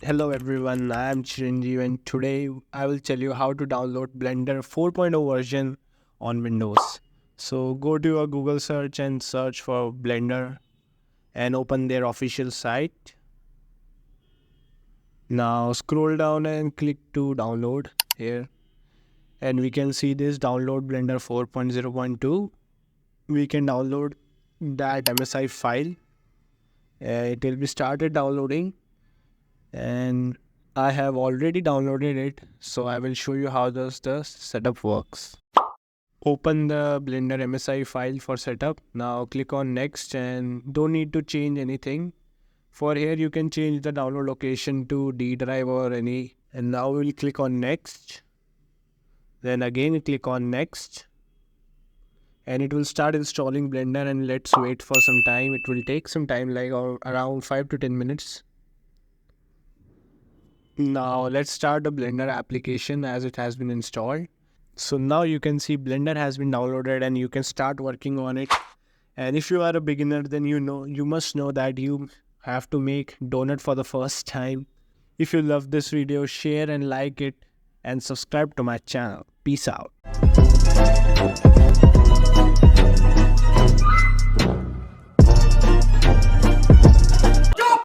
Hello everyone, I am Chiranjeev and today I will tell you how to download Blender 4.0 version on Windows. So go to your Google search and search for Blender and open their official site. Now scroll down and click to download here and we can see this download Blender 4.0.2. We can download that MSI file. It will be started downloading and I have already downloaded it, so I will show you how does the setup works. Open the Blender MSI file for setup. Now click on next and don't need to change anything. For here you can change the download location to D drive or any, and now we'll click on next. Then again click on next and it will start installing Blender, and let's wait for some time. It will take some time, like around 5 to 10 minutes. Now let's start the Blender application as it has been installed. So now you can see Blender has been downloaded and you can start working on it. And if you are a beginner, then you must know that you have to make donut for the first time. If you love this video, share and like it and subscribe to my channel. Peace out.